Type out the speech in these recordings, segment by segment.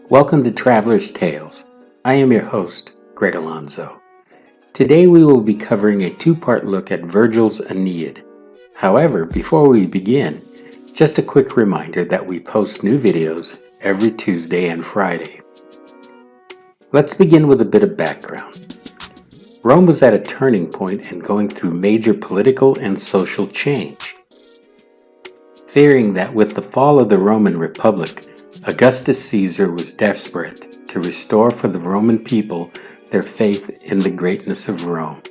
Welcome to Traveler's Tales. I am your host, Greg Alonzo. Today we will be covering a two-part look at Virgil's Aeneid. However, before we begin, just a quick reminder that we post new videos every Tuesday and Friday. Let's begin with a bit of background. Rome was at a turning point and going through major political and social change. Fearing that with the fall of the Roman Republic, Augustus Caesar was desperate to restore for the Roman people their faith in the greatness of Rome.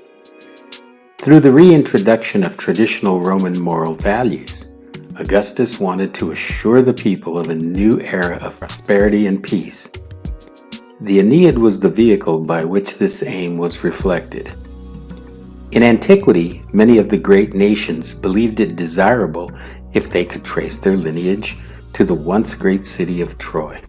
Through the reintroduction of traditional Roman moral values, Augustus wanted to assure the people of a new era of prosperity and peace. The Aeneid was the vehicle by which this aim was reflected. In antiquity, many of the great nations believed it desirable if they could trace their lineage to the once great city of Troy.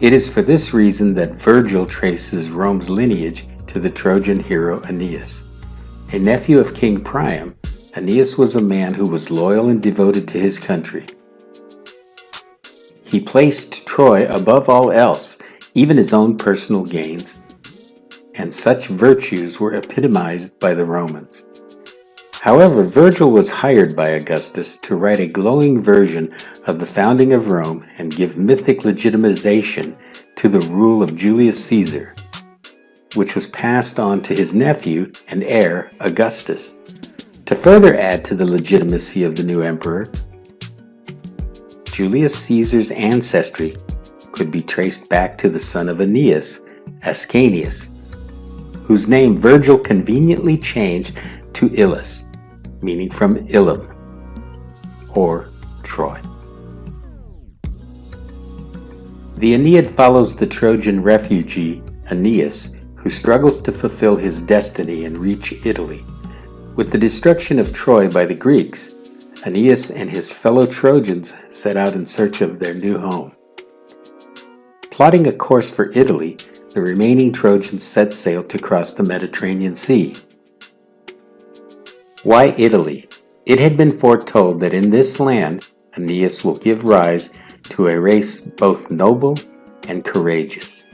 It is for this reason that Virgil traces Rome's lineage to the Trojan hero Aeneas. A nephew of King Priam, Aeneas was a man who was loyal and devoted to his country. He placed Troy above all else, even his own personal gains, and such virtues were epitomized by the Romans. However, Virgil was hired by Augustus to write a glowing version of the founding of Rome and give mythic legitimization to the rule of Julius Caesar, which was passed on to his nephew and heir, Augustus. To further add to the legitimacy of the new emperor, Julius Caesar's ancestry could be traced back to the son of Aeneas, Ascanius, whose name Virgil conveniently changed to Ilus, meaning from Ilium, or Troy. The Aeneid follows the Trojan refugee, Aeneas, who struggles to fulfill his destiny and reach Italy. With the destruction of Troy by the Greeks, Aeneas and his fellow Trojans set out in search of their new home. Plotting a course for Italy, the remaining Trojans set sail to cross the Mediterranean Sea. Why Italy? It had been foretold that in this land, Aeneas will give rise to a race both noble and courageous.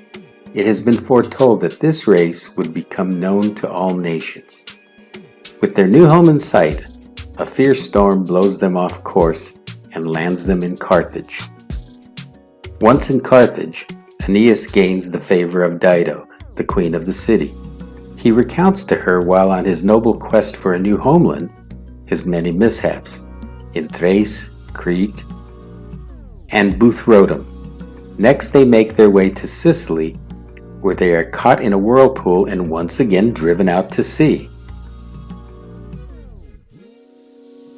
It has been foretold that this race would become known to all nations. With their new home in sight, a fierce storm blows them off course and lands them in Carthage. Once in Carthage, Aeneas gains the favor of Dido, the queen of the city. He recounts to her while on his noble quest for a new homeland, his many mishaps in Thrace, Crete, and Buthrotum. Next they make their way to Sicily, where they are caught in a whirlpool and once again driven out to sea.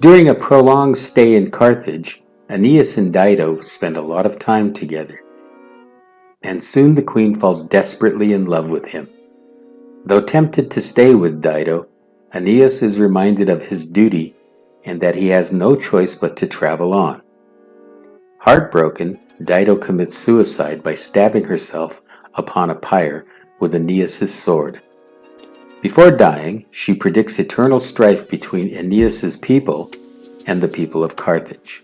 During a prolonged stay in Carthage, Aeneas and Dido spend a lot of time together, and soon the queen falls desperately in love with him. Though tempted to stay with Dido, Aeneas is reminded of his duty and that he has no choice but to travel on. Heartbroken, Dido commits suicide by stabbing herself upon a pyre with Aeneas' sword. Before dying, she predicts eternal strife between Aeneas' people and the people of Carthage.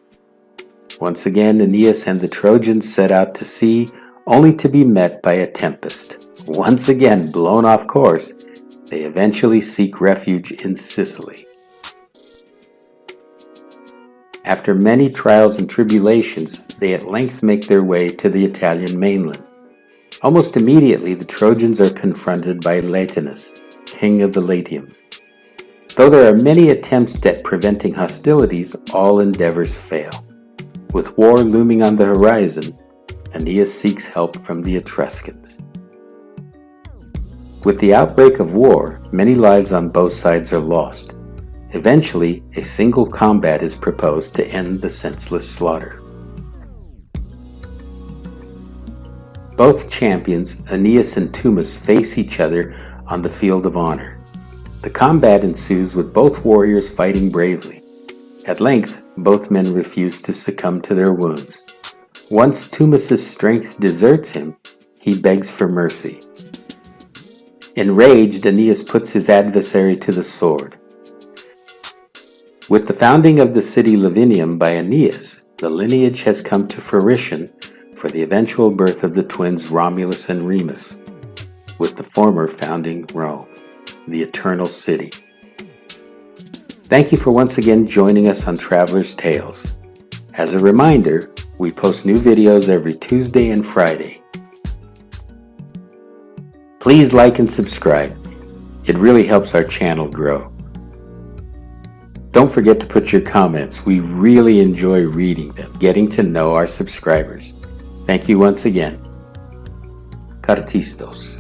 Once again, Aeneas and the Trojans set out to sea, only to be met by a tempest. Once again blown off course, they eventually seek refuge in Sicily. After many trials and tribulations, they at length make their way to the Italian mainland. Almost immediately, the Trojans are confronted by Latinus, king of the Latiums. Though there are many attempts at preventing hostilities, all endeavors fail. With war looming on the horizon, Aeneas seeks help from the Etruscans. With the outbreak of war, many lives on both sides are lost. Eventually, a single combat is proposed to end the senseless slaughter. Both champions, Aeneas and Tumus, face each other on the field of honor. The combat ensues with both warriors fighting bravely. At length, both men refuse to succumb to their wounds. Once Tumus' strength deserts him, he begs for mercy. Enraged, Aeneas puts his adversary to the sword. With the founding of the city Lavinium by Aeneas, the lineage has come to fruition for the eventual birth of the twins Romulus and Remus, with the former founding Rome, the Eternal City. Thank you for once again joining us on Travelers' Tales. As a reminder, we post new videos every Tuesday and Friday. Please like and subscribe. It really helps our channel grow. Don't forget to put your comments. We really enjoy reading them, getting to know our subscribers. Thank you once again. Cartistos.